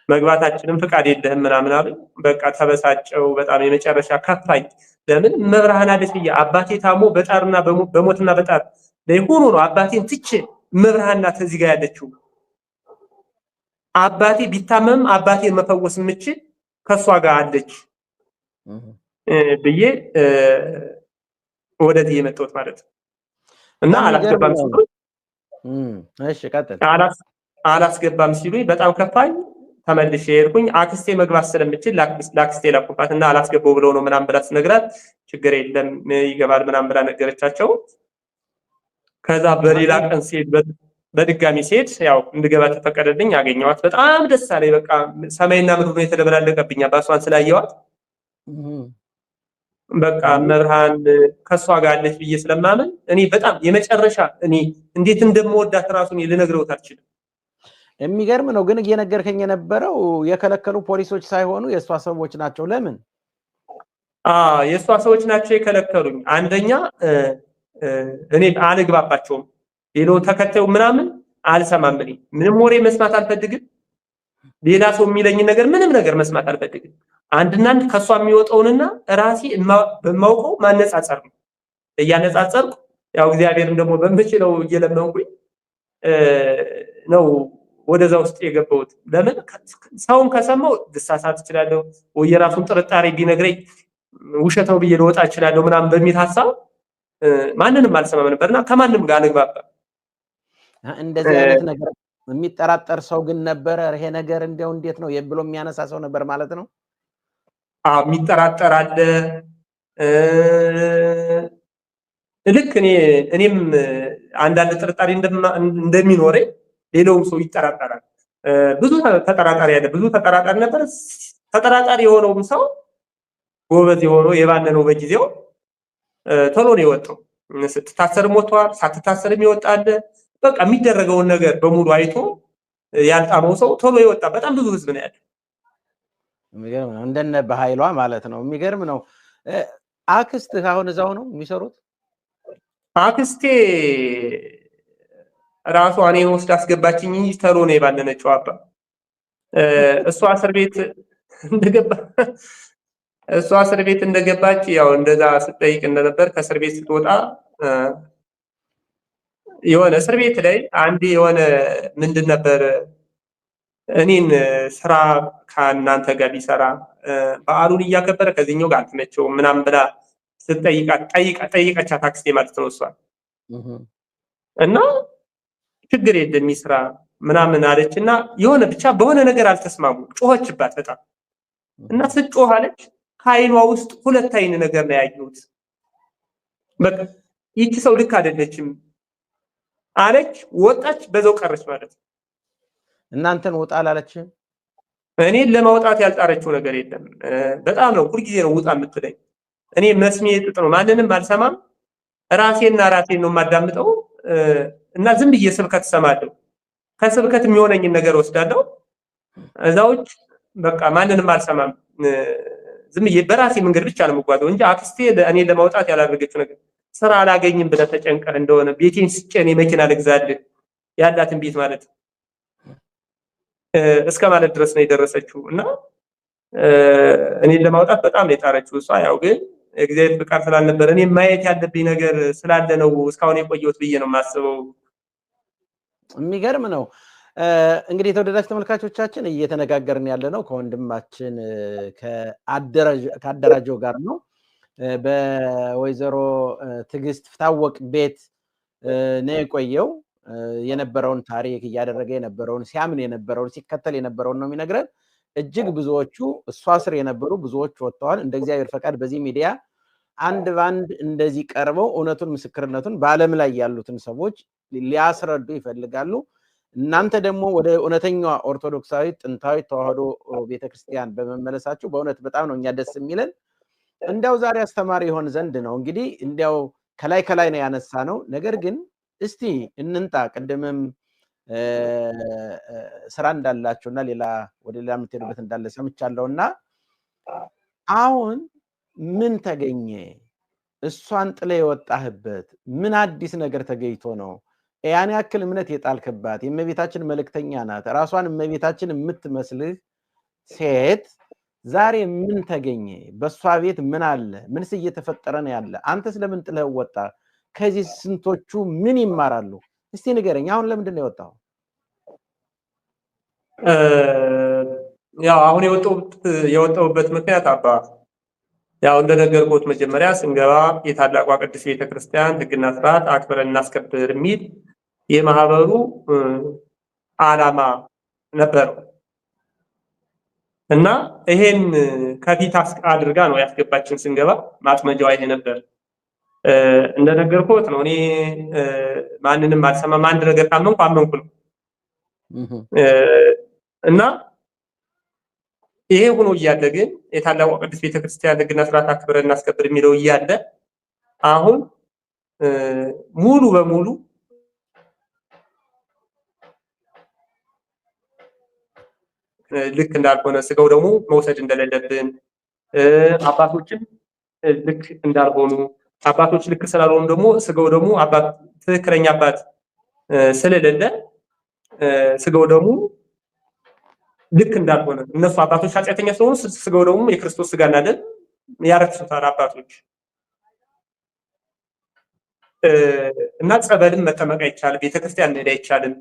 መግባታችንም ፍቃድ የለህም ምናምን አሉኝ። በቃ ተበሳጨው በጣም የመጨረሻ ከፋኝ። ለምን መብርሃን አለች ብዬ አባቴ ታሞ በጣርና በሞትና በጣር ላይ ሆኖ ነው አባቴን ትቼ መብርሃን ናት እዚህ ጋር ያለችው። አባቴ ቢታመም አባቴን መፈወስ የምችል ከሷ ጋር አለች ብዬ ወደዚህ የመጣሁት ማለት ነው። እና አላስገባም ሲሉኝ እሺ ቀጥል። አላስገባም ሲሉኝ በጣም ከፋኝ። ተመልሼ ሄድኩኝ። አክስቴ መግባት ስለምችል ለአክስቴ ላኩባት እና አላስገባው ብለው ነው ምናምን ብላ ስነግራት ችግር የለም ይገባል ምናምን ብላ ነገረቻቸው። ከዛ በሌላ ቀን ሲሄድ በድጋሚ ሲሄድ ያው እንድገባ ተፈቀደልኝ። አገኘኋት። በጣም ደስ አለኝ። በቃ ሰማይና ምድር ነው የተደበላለቀብኝ ባሷን ስላየኋት። በቃ መብርሃን ከሷ ጋር አለች ብዬ ስለማመን እኔ በጣም የመጨረሻ እኔ እንዴት እንደምወዳት ራሱን ልነግረውት አልችልም። የሚገርም ነው። ግን እየነገርከኝ የነበረው የከለከሉ ፖሊሶች ሳይሆኑ የእሷ ሰዎች ናቸው። ለምን? የእሷ ሰዎች ናቸው የከለከሉኝ። አንደኛ እኔ አልግባባቸውም። ሌላው ተከታዩ ምናምን አልሰማም። እኔ ምንም ወሬ መስማት አልፈልግም። ሌላ ሰው የሚለኝ ነገር ምንም ነገር መስማት አልፈልግም። አንድና አንድ ከሷ የሚወጣውንና ራሴ በማውቀው ማነጻጸር ነው። እያነጻጸርኩ ያው እግዚአብሔርን ደግሞ በምችለው እየለመንኩኝ ነው ወደዛ ውስጥ የገባሁት። ለምን ሰውን ከሰማው ልሳሳት እችላለሁ ወይ የራሱን ጥርጣሬ ቢነግረኝ ውሸት ነው ብዬ ልወጣ እችላለሁ ምናምን በሚል ሀሳብ ማንንም አልሰማም ነበርና ከማንም ጋር አልግባባም። እንደዚህ አይነት ነገር የሚጠራጠር ሰው ግን ነበረ? ይሄ ነገር እንደው እንዴት ነው ብሎ የሚያነሳ ሰው ነበር ማለት ነው? የሚጠራጠር አለ። ልክ እኔም አንዳንድ ጥርጣሬ እንደሚኖረኝ ሌላውም ሰው ይጠራጠራል። ብዙ ተጠራጣሪ አለ። ብዙ ተጠራጣሪ ነበር። ተጠራጣሪ የሆነውም ሰው ጎበዝ የሆነው የባነነው በጊዜው ቶሎ ነው የወጣው። ስትታሰርም ወጥቷል፣ ሳትታሰርም ይወጣል። በቃ የሚደረገውን ነገር በሙሉ አይቶ ያልጣመው ሰው ቶሎ የወጣ በጣም ብዙ ህዝብ ነው ያለ። የሚገርም ነው። እንደነ በኃይሏ ማለት ነው። የሚገርም ነው። አክስትህ አሁን እዛው ነው የሚሰሩት? አክስቴ ራሷ እኔን ወስዳ አስገባችኝ እንጂ ቶሎ ነው የባነነችው። አባ እሷ እስር ቤት እንደገባች ያው እንደዛ ስትጠይቅ እንደነበር ከእስር ቤት ስትወጣ የሆነ እስር ቤት ላይ አንዴ የሆነ ምንድን ነበር እኔን ስራ ከእናንተ ጋር ቢሰራ በዓሉን እያከበረ ከዚህኛው ጋር አልተመቸውም ምናምን ብላ ጠይቀቻት አክስቴ ማለት ነው እሷን። እና ችግር የለም ይስራ ምናምን አለች እና የሆነ ብቻ በሆነ ነገር አልተስማሙ። ጮኸችባት በጣም እና ስትጮህ አለች ከዓይኗ ውስጥ ሁለት አይን ነገር ነው ያየሁት። በቃ ይቺ ሰው ልክ አይደለችም አለች። ወጣች፣ በዛው ቀረች ማለት ነው። እናንተን ውጣ አላለችም? እኔን ለማውጣት ያልጣረችው ነገር የለም። በጣም ነው ሁልጊዜ ነው ውጣ የምትለኝ። እኔ መስሜ ጥጥ ነው፣ ማንንም አልሰማም። ራሴን ነው የማዳምጠው እና ዝም ብዬ ስብከት እሰማለሁ። ከስብከት የሚሆነኝን ነገር ወስዳለሁ። እዛ ውጭ በቃ ማንንም አልሰማም። ዝም ብዬ በራሴ መንገድ ብቻ ነው የምጓዘው እንጂ አክስቴ እኔን ለማውጣት ያላደረገችው ነገር ስራ አላገኝም ብለህ ተጨንቀህ እንደሆነ ቤቴን ስጬ እኔ መኪና ልግዛልህ ያላትን ቤት ማለት እስከ ማለት ድረስ ነው የደረሰችው እና እኔን ለማውጣት በጣም ነው የጣረችው እሷ። ያው ግን እግዚአብሔር ፍቃድ ስላልነበረ እኔ ማየት ያለብኝ ነገር ስላለ ነው እስካሁን የቆየሁት ብዬ ነው የማስበው። የሚገርም ነው። እንግዲህ የተወደዳችሁ ተመልካቾቻችን እየተነጋገርን ያለ ነው ከወንድማችን ከአደራጀው ጋር ነው። በወይዘሮ ትዕግስት ፍታወቅ ቤት ነው የቆየው። የነበረውን ታሪክ እያደረገ የነበረውን ሲያምን የነበረውን ሲከተል የነበረውን ነው የሚነግረን። እጅግ ብዙዎቹ እሷ ስር የነበሩ ብዙዎች ወጥተዋል። እንደ እግዚአብሔር ፈቃድ በዚህ ሚዲያ አንድ ባንድ እንደዚህ ቀርበው እውነቱን ምስክርነቱን በዓለም ላይ ያሉትን ሰዎች ሊያስረዱ ይፈልጋሉ። እናንተ ደግሞ ወደ እውነተኛዋ ኦርቶዶክሳዊ ጥንታዊ ተዋህዶ ቤተክርስቲያን በመመለሳችሁ በእውነት በጣም ነው እኛ ደስ የሚለን። እንዲያው ዛሬ አስተማሪ ይሆን ዘንድ ነው እንግዲህ እንዲያው ከላይ ነው ያነሳ ነው። ነገር ግን እስቲ እንንጣ። ቅድምም ስራ እንዳላችሁና ወደ ሌላ የምትሄዱበት እንዳለ ሰምቻለሁና አሁን ምን ተገኘ? እሷን ጥለ የወጣህበት ምን አዲስ ነገር ተገኝቶ ነው? ያን ያክል እምነት የጣልክባት የእመቤታችን መልእክተኛ ናት፣ ራሷን እመቤታችን የምትመስልህ ሴት ዛሬ ምን ተገኘ? በእሷ ቤት ምን አለ? ምንስ እየተፈጠረ ነው ያለ? አንተስ ለምን ጥለህ ወጣ? ከዚህ ስንቶቹ ምን ይማራሉ? እስቲ ንገረኝ። አሁን ለምንድን ነው የወጣው? ያው አሁን የወጣሁበት ምክንያት አባ ያው እንደነገርኩት መጀመሪያ ስንገባ የታላቋ ቅድስት ቤተክርስቲያን ሕግና ስርዓት አክብረን እናስከብር የሚል የማህበሩ ዓላማ ነበረው እና ይሄን ከፊት አድርጋ ነው ያስገባችን። ስንገባ ማጥመጃዋ ይሄ ነበር። እንደነገርኩት ነው እኔ ማንንም አልሰማም። አንድ ነገር አመንኩ ነው እና ይሄ ሆኖ እያለ ግን የታላቋ ቅድስት ቤተክርስቲያን ሕግና ስርዓት አክብረን እናስከብር የሚለው እያለ አሁን ሙሉ በሙሉ ልክ እንዳልሆነ ስጋው ደግሞ መውሰድ እንደሌለብን አባቶችም ልክ እንዳልሆኑ አባቶች ልክ ስላልሆኑ ደግሞ ስጋው ደግሞ ትክክለኛ አባት ስለሌለ ስጋው ደግሞ ልክ እንዳልሆነ እነሱ አባቶች ኃጢአተኛ ስለሆኑ ስጋው ደግሞ የክርስቶስ ስጋና ደም ያረክሱታል አባቶች እና ጸበልም መጠመቅ አይቻልም፣ ቤተክርስቲያን መሄድ አይቻልም።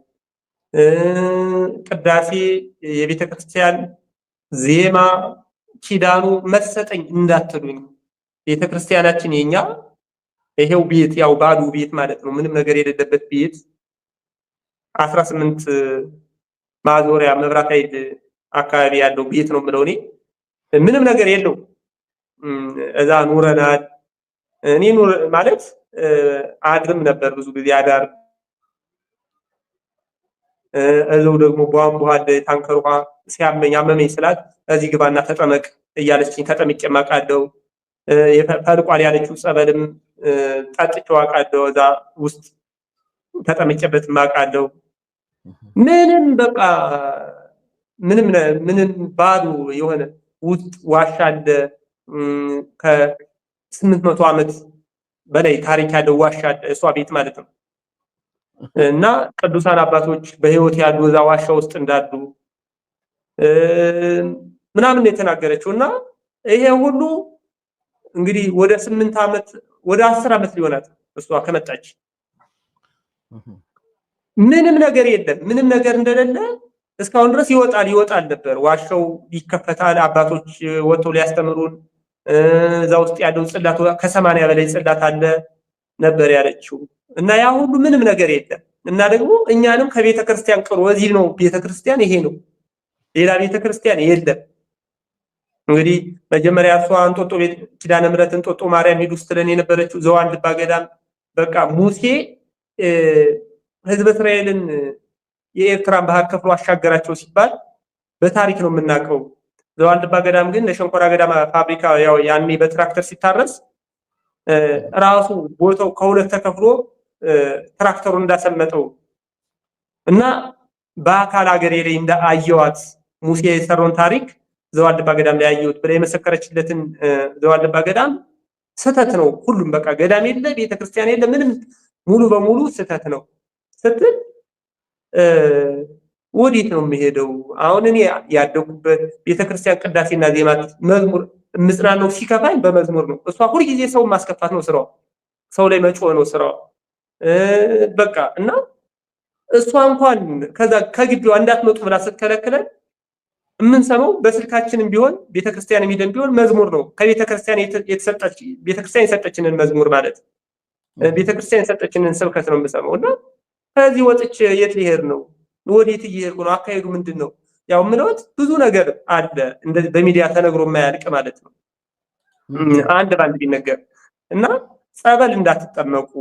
ቅዳሴ፣ የቤተ ክርስቲያን ዜማ፣ ኪዳኑ መሰጠኝ እንዳትሉኝ። ቤተ ክርስቲያናችን የኛ ይሄው ቤት ያው ባዶ ቤት ማለት ነው። ምንም ነገር የሌለበት ቤት 18 ማዞሪያ መብራት ኃይል አካባቢ ያለው ቤት ነው የምለው እኔ። ምንም ነገር የለው እዛ ኑረናል። እኔ ኑር ማለት አድርም ነበር ብዙ ጊዜ አዳር። እዛው ደግሞ ቧንቧ አለ፣ ታንከር ውሃ ሲያመኝ አመመኝ ስላት እዚህ ግባና ተጠመቅ እያለችኝ ተጠምቄ ማቃለው። ፈልቋል ያለችው ጸበልም ጠጥቼው አውቃለሁ። እዛ ውስጥ ተጠምቄበት ማቃለው። ምንም በቃ ምንም ባዶ የሆነ ውስጥ ዋሻ አለ። ከ800 ዓመት በላይ ታሪክ ያለው ዋሻ አለ፣ እሷ ቤት ማለት ነው። እና ቅዱሳን አባቶች በህይወት ያሉ እዛ ዋሻ ውስጥ እንዳሉ ምናምን የተናገረችው። እና ይሄ ሁሉ እንግዲህ ወደ 8 ዓመት ወደ 10 ዓመት ሊሆናት እሷ ከመጣች ምንም ነገር የለም። ምንም ነገር እንደሌለ እስካሁን ድረስ ይወጣል ነበር። ዋሻው ይከፈታል፣ አባቶች ወጥተው ሊያስተምሩን። እዛ ውስጥ ያለው ጽላት ከ80 በላይ ጽላት አለ ነበር ያለችው። እና ያ ሁሉ ምንም ነገር የለም። እና ደግሞ እኛንም ከቤተክርስቲያን ቅር ወዚህ ነው ቤተክርስቲያን ይሄ ነው፣ ሌላ ቤተክርስቲያን የለም። እንግዲህ መጀመሪያ እሷ እንጦጦ ቤት ኪዳነ ምሕረት እንጦጦ ማርያም ሄዱ ስትለን የነበረችው ዘዋልድባ ገዳም በቃ ሙሴ ህዝበ እስራኤልን የኤርትራን ባህር ከፍሎ አሻገራቸው ሲባል በታሪክ ነው የምናውቀው። ዘዋልድባ ገዳም ግን ለሸንኮራ አገዳ ፋብሪካ ያው ያኔ በትራክተር ሲታረስ ራሱ ቦታው ከሁለት ተከፍሎ ትራክተሩ እንዳሰመጠው እና በአካል ሀገሬ ላይ እንዳአየዋት ሙሴ የሰራውን ታሪክ ዘዋልድባ ገዳም ላይ ያየሁት ብላ የመሰከረችለትን ዘዋልድባ ገዳም ስህተት ነው። ሁሉም በቃ ገዳም የለ ቤተክርስቲያን የለ ምንም ሙሉ በሙሉ ስህተት ነው ስትል ወዴት ነው የሚሄደው? አሁን እኔ ያደኩበት ቤተክርስቲያን ቅዳሴና ዜማ መዝሙር ምጽናናው ሲከፋኝ በመዝሙር ነው። እሷ ሁልጊዜ ሰው ማስከፋት ነው ስራው፣ ሰው ላይ መጮህ ነው ስራው። በቃ እና እሷ እንኳን ከዛ ከግቢዋ እንዳትመጡ ብላ ስትከለክለን የምንሰማው በስልካችንም ቢሆን ቤተክርስቲያን የሚደን ቢሆን መዝሙር ነው። ከቤተክርስቲያን የሰጠችንን መዝሙር ማለት ቤተክርስቲያን የሰጠችንን ስብከት ነው የምሰማው። እና ከዚህ ወጥቼ የት ሊሄድ ነው? ወዴት እየሄድኩ ነው? አካሄዱ ምንድን ነው? ያው ምንወት ብዙ ነገር አለ እንደዚህ በሚዲያ ተነግሮ የማያልቅ ማለት ነው። አንድ ባንድ ቢነገር እና ጸበል እንዳትጠመቁ፣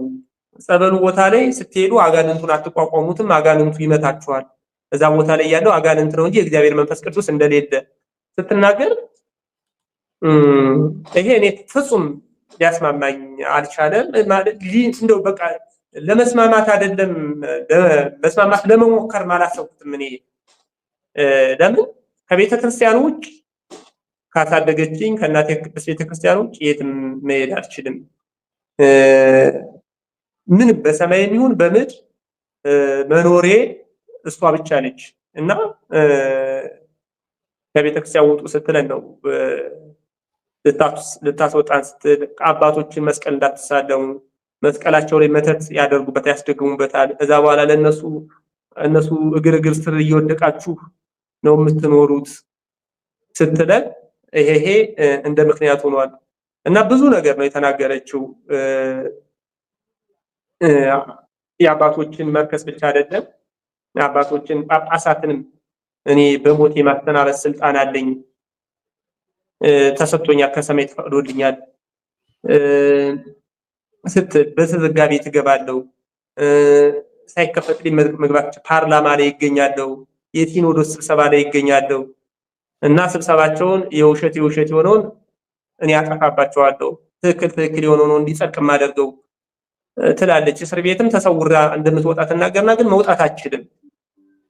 ጸበሉ ቦታ ላይ ስትሄዱ አጋንንቱን አትቋቋሙትም፣ አጋንንቱ ይመታችኋል። እዛ ቦታ ላይ ያለው አጋንንት ነው እንጂ የእግዚአብሔር መንፈስ ቅዱስ እንደሌለ ስትናገር ይሄ እኔ ፍጹም ሊያስማማኝ አልቻለም። ማለት እንደው በቃ ለመስማማት አይደለም መስማማት ለመሞከር ማላሰብኩትም እኔ ለምን ከቤተ ክርስቲያን ውጭ ካሳደገችኝ ከእናቴ ቅድስት ቤተ ክርስቲያን ውጭ የትም መሄድ አልችልም። ምን በሰማይም ይሁን በምድር መኖሬ እሷ ብቻ ነች። እና ከቤተ ክርስቲያን ውጡ ስትለን ነው ልታስወጣን ስትል አባቶችን መስቀል እንዳትሳለሙ፣ መስቀላቸው ላይ መተት ያደርጉበት ያስደግሙበታል። እዛ በኋላ እነሱ እግር ስር እየወደቃችሁ ነው የምትኖሩት ስትለን ይሄ እንደ ምክንያት ሆኗል። እና ብዙ ነገር ነው የተናገረችው። የአባቶችን መርከስ ብቻ አይደለም የአባቶችን ጳጳሳትንም እኔ በሞት የማስተናበስ ስልጣን አለኝ ተሰጥቶኛል፣ ከሰማይ ተፈቅዶልኛል ስትል በተዘጋ ቤት እገባለሁ፣ ሳይከፈትልኝ መግባት ፓርላማ ላይ ይገኛለሁ፣ የሲኖዶስ ስብሰባ ላይ ይገኛለሁ እና ስብሰባቸውን የውሸት የሆነውን እኔ አጠፋባቸዋለሁ፣ ትክክል የሆነውን እንዲጸድቅ የማደርገው ትላለች። እስር ቤትም ተሰውራ እንደምትወጣ ትናገርና ግን መውጣት አትችልም።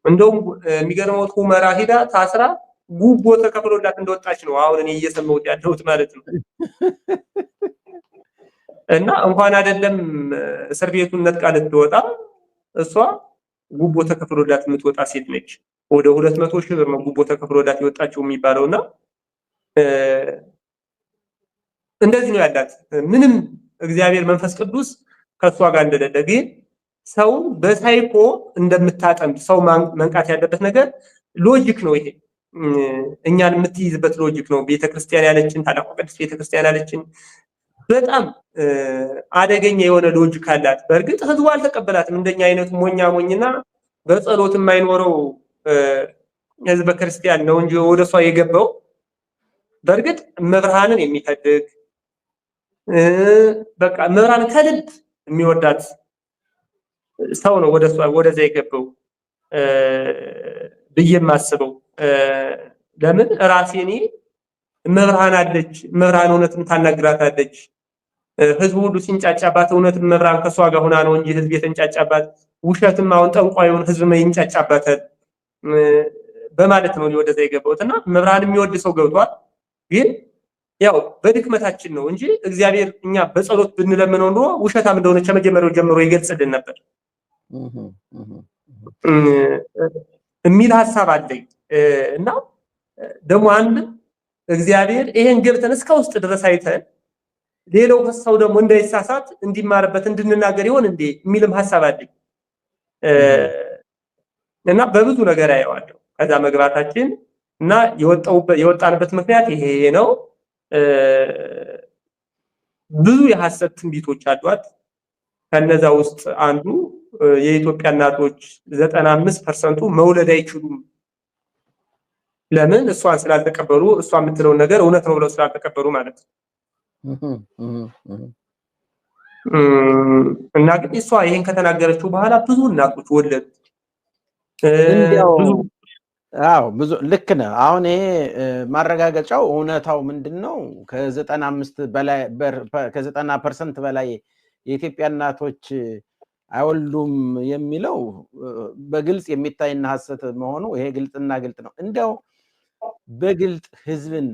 እንደውም የሚገርመው ሁመራ ሂዳ ታስራ ጉቦ ተከፍሎላት እንደወጣች ነው አሁን እኔ እየሰማሁት ያለሁት ማለት ነው። እና እንኳን አይደለም እስር ቤቱን ነጥቃ ልትወጣ እሷ ጉቦ ተከፍሎላት የምትወጣ ሴት ነች። ወደ 200 ሺህ ብር ነው ጉቦ ተከፍሎላት የወጣችው የሚባለውና እንደዚህ ነው ያላት። ምንም እግዚአብሔር መንፈስ ቅዱስ ከሷ ጋር እንደሌለ ግን ሰው በሳይኮ እንደምታጠምድ ሰው መንቃት ያለበት ነገር ሎጂክ ነው። ይሄ እኛን የምትይዝበት ሎጂክ ነው። ቤተክርስቲያን ያለችን ታላቁ ቅድስት ቤተክርስቲያን ያለችን በጣም አደገኛ የሆነ ሎጂክ አላት። በእርግጥ ህዝቡ አልተቀበላትም። እንደኛ አይነቱ ሞኝና በጸሎት የማይኖረው ህዝበ ክርስቲያን ነው እንጂ ወደሷ የገባው። በእርግጥ መብርሃንን የሚፈልግ በቃ መብርሃን ከልብ የሚወዳት ሰው ነው ወደዛ የገባው ብዬ የማስበው። ለምን ራሴኔ መብርሃን አለች፣ መብርሃን እውነትም ታናግራታለች። ህዝቡ ሁሉ ሲንጫጫባት እውነትም መብርሃን ከሷ ጋር ሆና ነው እንጂ ህዝብ የተንጫጫባት፣ ውሸትም አሁን ጠንቋዩን ህዝብ ይንጫጫባታል በማለት ነው ወደዛ የገባሁት። እና መብርሃን የሚወድ ሰው ገብቷል። ግን ያው በድክመታችን ነው እንጂ እግዚአብሔር እኛ በጸሎት ብንለምነው ኑሮ ውሸታም እንደሆነች ከመጀመሪያው ጀምሮ ይገልጽልን ነበር የሚል ሀሳብ አለኝ። እና ደግሞ አንድ እግዚአብሔር ይሄን ገብተን እስከ ውስጥ ድረስ አይተን ሌላው ሰው ደግሞ እንዳይሳሳት እንዲማርበት እንድንናገር ይሆን እንዴ የሚልም ሀሳብ አለኝ። እና በብዙ ነገር አየዋለሁ ከዛ መግባታችን እና የወጣንበት ምክንያት ይሄ ነው። ብዙ የሐሰት ትንቢቶች አሏት። ከነዛ ውስጥ አንዱ የኢትዮጵያ እናቶች 95% መውለድ አይችሉም። ለምን? እሷን ስላልተቀበሉ፣ እሷ የምትለውን ነገር እውነት ነው ብለው ስላልተቀበሉ ማለት ነው። እና ግን እሷ ይሄን ከተናገረችው በኋላ ብዙ እናቶች ወለዱ። ብዙ ልክ ነህ። አሁን ይሄ ማረጋገጫው እውነታው ምንድነው? ከ90% በላይ የኢትዮጵያ እናቶች አይወልዱም የሚለው በግልጽ የሚታይና ሐሰት መሆኑ ይሄ ግልጽና ግልጥ ነው። እንደው በግልጥ ህዝብን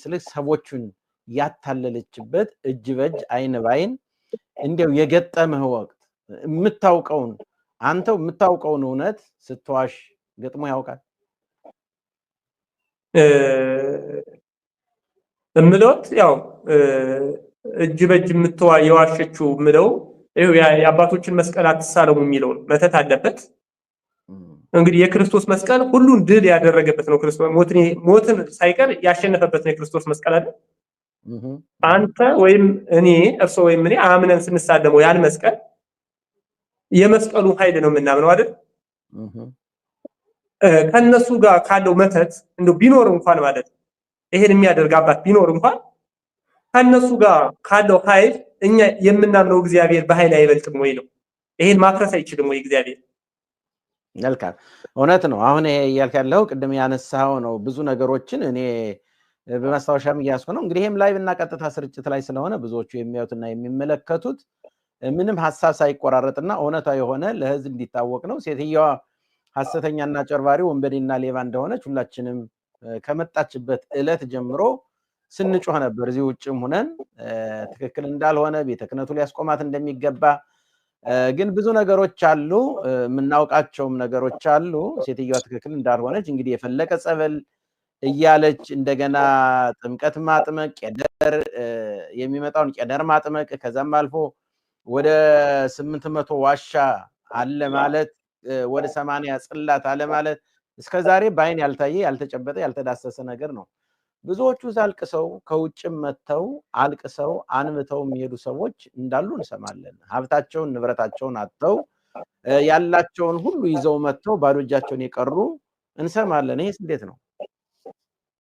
ስልክ ሰዎችን ያታለለችበት እጅ በእጅ አይን ባይን እንደው የገጠመህ ወቅት የምታውቀውን እውነት ስትዋሽ ገጥሞ ያውቃል? እምለውት ያው እጅ በእጅ የዋሸችው ምለው የአባቶችን መስቀል አትሳለሙ የሚለውን መተት አለበት። እንግዲህ የክርስቶስ መስቀል ሁሉን ድል ያደረገበት ነው። ክርስቶስ ሞትን ሳይቀር ያሸነፈበት ነው የክርስቶስ መስቀል አይደል? አንተ ወይም እኔ እርሶ ወይም እኔ አምነን ስንሳለመው ያን መስቀል የመስቀሉ ኃይል ነው የምናምነው አይደል? ከነሱ ጋር ካለው መተት እንደው ቢኖር እንኳን ማለት ይሄን የሚያደርግ አባት ቢኖር እንኳን ከነሱ ጋር ካለው ኃይል እኛ የምናምነው እግዚአብሔር በኃይል አይበልጥም ወይ ነው? ይሄን ማፍረስ አይችልም ወይ እግዚአብሔር? መልካም እውነት ነው። አሁን ይሄ እያልክ ያለው ቅድም ያነሳው ነው። ብዙ ነገሮችን እኔ በማስታወሻም እያስኩ ነው። እንግዲህ ይሄም ላይቭ እና ቀጥታ ስርጭት ላይ ስለሆነ ብዙዎቹ የሚያዩትና የሚመለከቱት ምንም ሐሳብ ሳይቆራረጥና እውነታ የሆነ ለህዝብ እንዲታወቅ ነው። ሴትየዋ ሐሰተኛና ጨርባሪ ወንበዴና ሌባ እንደሆነች ሁላችንም ከመጣችበት ዕለት ጀምሮ ስንጮህ ነበር። እዚህ ውጭም ሆነን ትክክል እንዳልሆነ ቤተ ክህነቱ ሊያስቆማት እንደሚገባ ግን ብዙ ነገሮች አሉ፣ የምናውቃቸውም ነገሮች አሉ። ሴትዮዋ ትክክል እንዳልሆነች እንግዲህ የፈለቀ ጸበል እያለች እንደገና ጥምቀት ማጥመቅ፣ ቄደር የሚመጣውን ቄደር ማጥመቅ፣ ከዛም አልፎ ወደ 800 ዋሻ አለ ማለት፣ ወደ 80 ጽላት አለ ማለት እስከዛሬ በአይን ያልታየ ያልተጨበጠ ያልተዳሰሰ ነገር ነው። ብዙዎቹ አልቅሰው ከውጭም መተው አልቅሰው አንብተው የሚሄዱ ሰዎች እንዳሉ እንሰማለን። ሀብታቸውን ንብረታቸውን አጥተው ያላቸውን ሁሉ ይዘው መተው ባዶ እጃቸውን የቀሩ እንሰማለን። ይሄስ እንዴት ነው?